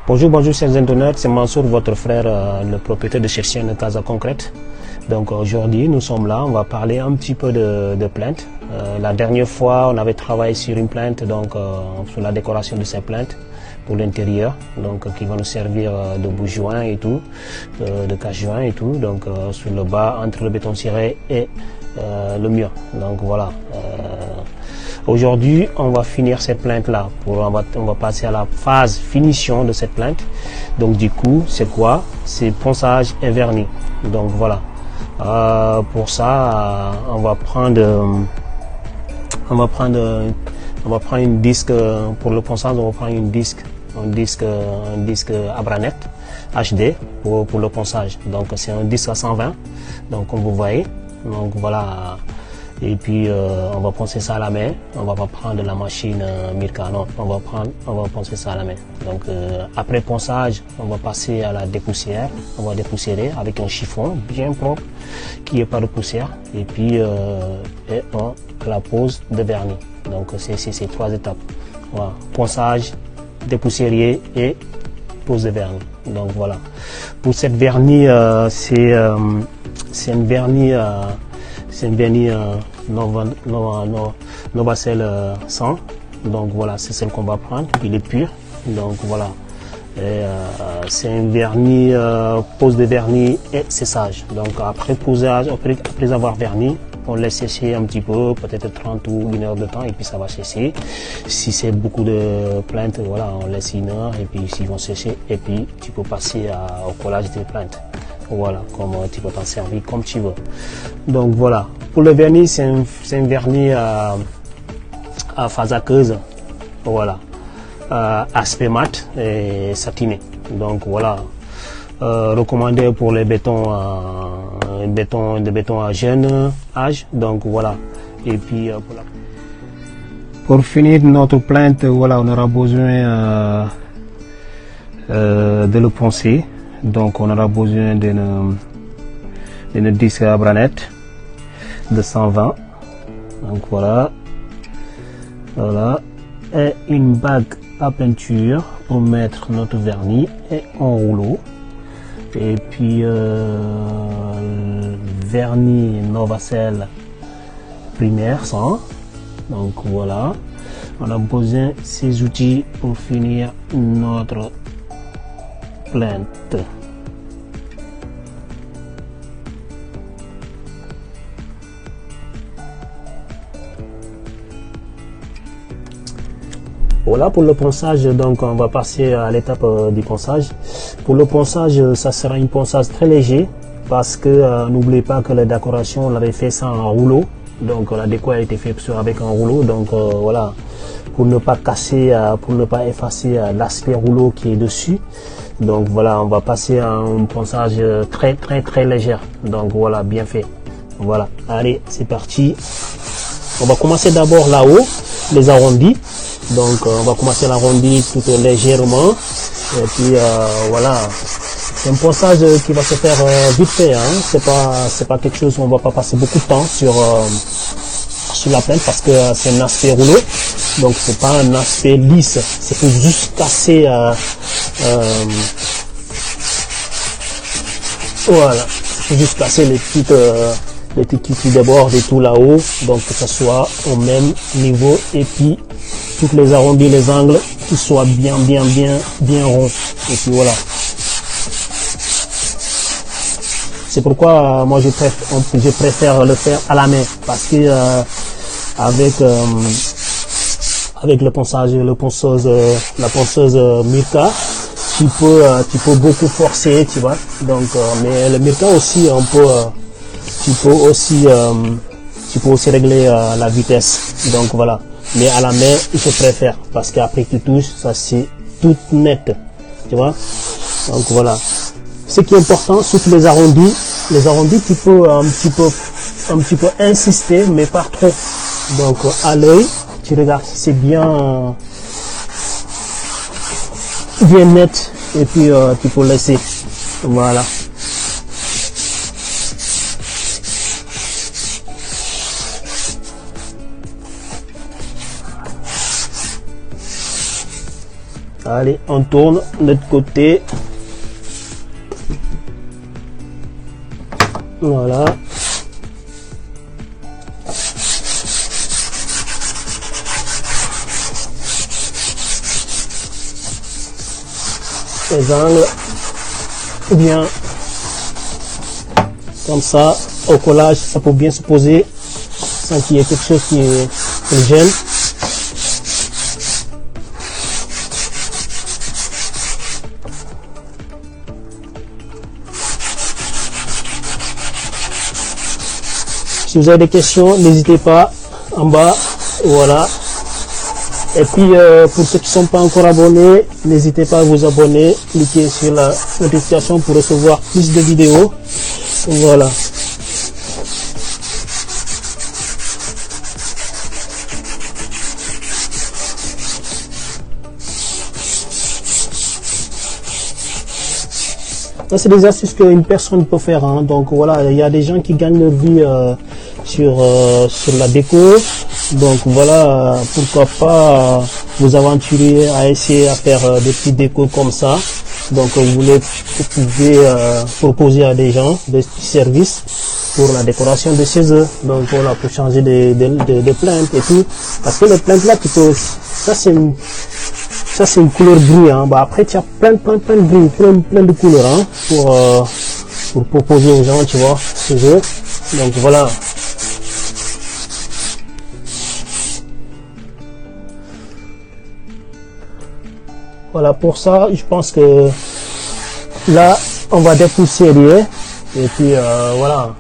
Bonjour, bonjour chers internautes, c'est Mansour, votre frère, le propriétaire de Cherchienne Casa Concrète. Donc aujourd'hui, nous sommes là, on va parler un petit peu de plainte. La dernière fois, on avait travaillé sur une plainte, donc sur la décoration de ces plaintes pour l'intérieur, donc qui va nous servir de bouche-joint et tout, de cache-joint et tout, donc sur le bas, entre le béton ciré et le mur. Donc voilà. Aujourd'hui, on va finir cette plainte-là. On va passer à la phase finition de cette plainte. Donc du coup, c'est quoi? C'est ponçage et vernis. Donc voilà. Pour ça, on va prendre une disque pour le ponçage. On va prendre un disque Abranet HD pour le ponçage. Donc c'est un disque à 120. Donc comme vous voyez. Donc voilà. Et puis on va poncer ça à la main. On va pas prendre la machine Mirka, non. On va poncer ça à la main. Donc après ponçage, on va passer à la dépoussière. On va dépoussiérer avec un chiffon bien propre qui est pas de poussière. Et puis à la pose de vernis. Donc c'est ces trois étapes. Voilà. Ponçage, dépoussiérier et pose de vernis. Donc voilà. Pour cette vernis, c'est un vernis Novacell 100. Donc voilà, c'est celle qu'on va prendre. Il est pur. Donc voilà. C'est un vernis, pose de vernis et séchage. Donc après posage, après avoir verni, on laisse sécher un petit peu, peut-être 30 ou 1 heure de temps, et puis ça va sécher. Si c'est beaucoup de plaintes, voilà, on laisse 1 heure, et puis s'ils vont sécher, et puis tu peux passer au collage des plaintes. Voilà, comme tu peux t'en servir comme tu veux. Donc voilà, pour le vernis, c'est un vernis à phase aqueuse, voilà, aspect mat et satiné. Donc voilà, recommandé pour les bétons à jeune âge. Donc voilà, et puis pour finir notre plainte, voilà, on aura besoin de le poncer. Donc on aura besoin d'une disque Abranet de 120. Donc voilà, et une bague à peinture pour mettre notre vernis et un rouleau. Et puis vernis Novacell primaire 100. Donc voilà, on a besoin de ces outils pour finir notre plainte. Voilà pour le ponçage, donc on va passer à l'étape du ponçage. Pour le ponçage, ça sera un ponçage très léger parce que n'oubliez pas que la décoration, on l'avait fait ça en rouleau. Donc la déco a été faite avec un rouleau. Donc voilà, pour ne pas casser, pour ne pas effacer l'aspect rouleau qui est dessus. Donc voilà, on va passer à un ponçage très léger. Donc voilà, bien fait. Voilà, allez, c'est parti. On va commencer d'abord là-haut, les arrondis. Donc on va commencer l'arrondi tout légèrement. Et puis voilà. C'est un ponçage qui va se faire vite fait. Hein. C'est pas quelque chose où on va pas passer beaucoup de temps sur la plainte parce que c'est un aspect rouleau. Donc c'est pas un aspect lisse. C'est pour juste casser. Voilà. C'est juste casser les petites qui débordent et tout là-haut. Donc que ça soit au même niveau et puis toutes les arrondis, les angles qui soient bien ronds. Et puis voilà. C'est pourquoi moi je préfère le faire à la main parce que avec la ponceuse Mirka, tu peux beaucoup forcer, tu vois. Donc mais le Mirka aussi tu peux aussi régler la vitesse. Donc voilà. Mais à la main, je préfère parce qu'après tu touches, ça c'est tout net, tu vois. Donc voilà. Ce qui est important, surtout les arrondis tu peux un petit peu insister, mais pas trop. Donc à l'œil, tu regardes si c'est bien net et puis tu peux laisser. Voilà. Allez, on tourne de l'autre côté. Voilà. Les angles bien comme ça au collage, ça peut bien se poser sans qu'il y ait quelque chose qui le gêne. Si vous avez des questions, n'hésitez pas en bas. Voilà. Et puis pour ceux qui ne sont pas encore abonnés, n'hésitez pas à vous abonner, cliquez sur la notification pour recevoir plus de vidéos. Voilà. C'est des astuces qu'une personne peut faire, hein. Donc voilà, il y a des gens qui gagnent leur vie sur la déco. Donc voilà, pourquoi pas vous aventurer à essayer à faire des petites décos comme ça. Donc vous pouvez proposer à des gens des petits services pour la décoration de chez eux. Donc voilà, pour changer des plantes et tout. Parce que les plantes là, tu peux, ça c'est une couleur gris, hein. Bah, après tu as plein de gris, plein de couleurs, hein, pour proposer aux gens, tu vois, ce jeu. Donc voilà. Voilà, pour ça, je pense que là, on va dépoussiérer. Et puis voilà.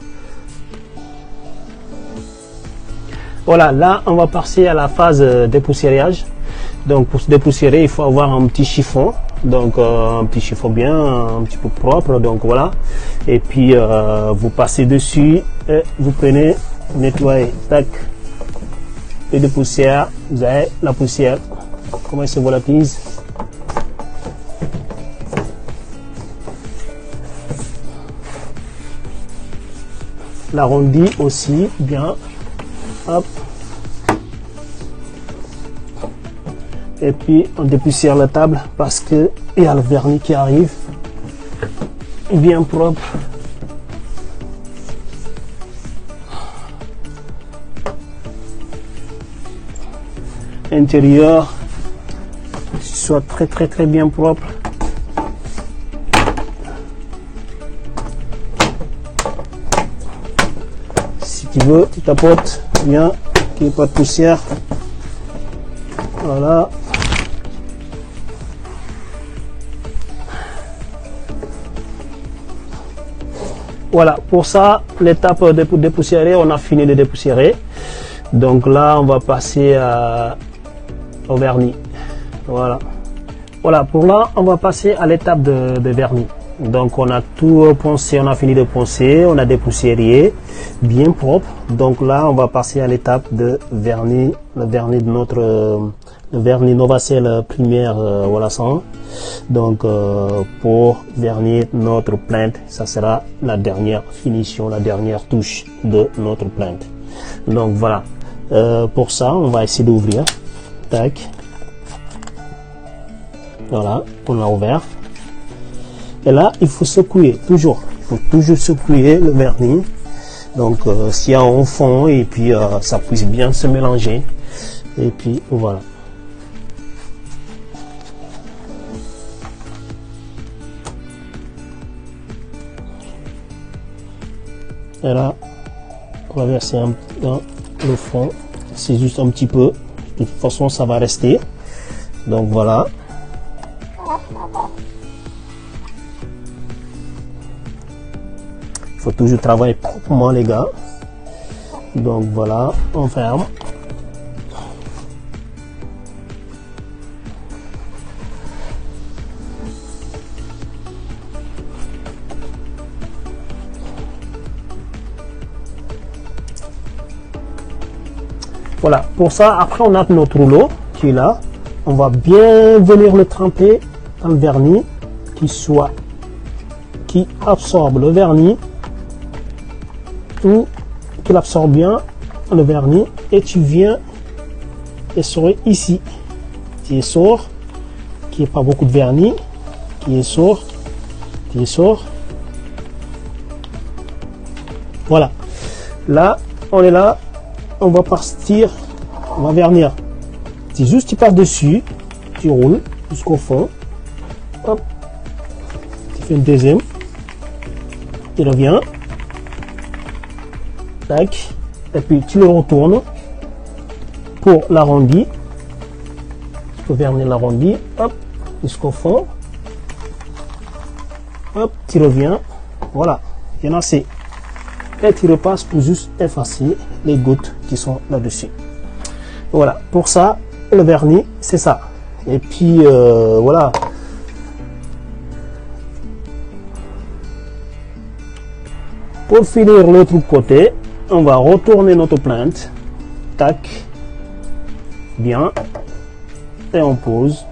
Voilà, là, on va passer à la phase dépoussiérage. Donc pour se dépoussiérer, il faut avoir un petit chiffon. Donc un petit chiffon bien, un petit peu propre. Donc voilà. Et puis vous passez dessus et vous prenez, vous nettoyez. Tac. Et de poussière, vous avez la poussière. Comment elle se volatilise? L'arrondi aussi bien. Hop. Et puis on dépoussière la table parce que il y a le vernis qui arrive bien propre. Intérieur soit très bien propre. Si tu veux, tu tapotes bien, qu'il n'y ait pas de poussière. Voilà. Voilà, pour ça, l'étape de dépoussiérer, on a fini de dépoussiérer. Donc là, on va passer au vernis. Voilà. Voilà, pour là, on va passer à l'étape de vernis. Donc on a tout poncé, on a fini de poncer, on a dépoussiéré, bien propre. Donc là, on va passer à l'étape de vernis, le vernis de notre le vernis Novacell primaire voilà ça. Donc pour vernir notre plinthe, ça sera la dernière finition, la dernière touche de notre plinthe. Donc voilà, pour ça on va essayer d'ouvrir. Tac, voilà, on a ouvert. Et là il faut secouer toujours, il faut toujours secouer le vernis. Donc s'il y a un fond et puis ça puisse bien se mélanger. Et puis voilà. Et là, on va verser dans le fond. C'est juste un petit peu. De toute façon, ça va rester. Donc voilà. Il faut toujours travailler proprement, les gars. Donc voilà, on ferme. Voilà, pour ça, après on a notre rouleau qui est là. On va bien venir le tremper dans le vernis qui absorbe le vernis, ou qu'il absorbe bien le vernis, et tu viens essorer ici. Tu essores qu'il n'y ait pas beaucoup de vernis qui sort. Voilà. Là, on est là. On va partir. On va vernir. C'est juste, tu passes dessus. Tu roules jusqu'au fond. Hop. Tu fais une deuxième. Tu reviens. Tac. Et puis, tu le retournes pour l'arrondi. Tu peux vernir l'arrondi. Hop. Jusqu'au fond. Hop. Tu reviens. Voilà. Il y en a assez. Et tu repasses pour juste effacer les gouttes qui sont là-dessus. Voilà, pour ça, le vernis, c'est ça. Et puis, voilà. Pour finir l'autre côté, on va retourner notre plinthe. Tac. Bien. Et on pose.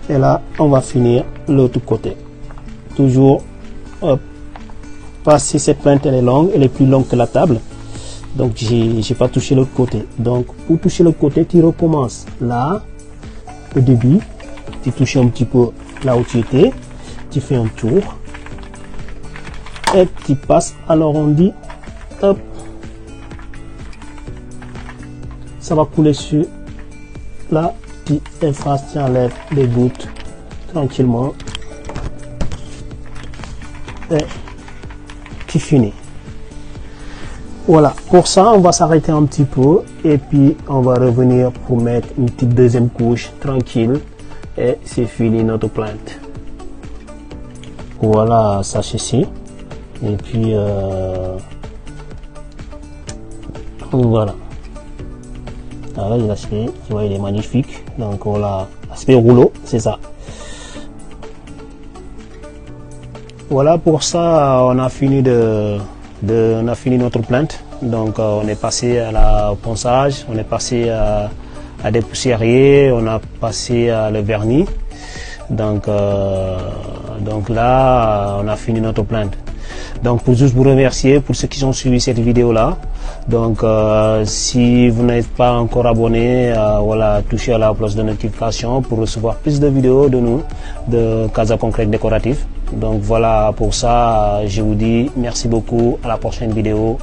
Et là, on va finir l'autre côté. Toujours, hop. Parce que cette plinthe elle est longue, elle est plus longue que la table, donc j'ai pas touché l'autre côté. Donc pour toucher l'autre côté, tu recommences là au début, tu touches un petit peu là où tu étais, tu fais un tour et tu passes à l'arrondi. Hop, ça va couler sur là, tu effaces, tu enlèves les gouttes tranquillement et fini. Voilà, pour ça on va s'arrêter un petit peu et puis on va revenir pour mettre une petite deuxième couche tranquille et c'est fini notre plinthe. Voilà, ça ceci et puis voilà. Alors l'aspect, tu vois, il est magnifique. Donc voilà, aspect rouleau, c'est ça. Voilà, pour ça on a fini on a fini notre plinthe. Donc on est passé à la ponçage, on est passé à dépoussiérer, on a passé à le vernis. Donc là on a fini notre plinthe. Donc pour juste vous remercier pour ceux qui ont suivi cette vidéo là. Donc si vous n'êtes pas encore abonné, voilà, touchez à la cloche de notification pour recevoir plus de vidéos de nous, de Casa Concrète Décoratif. Donc voilà, pour ça je vous dis merci beaucoup, à la prochaine vidéo.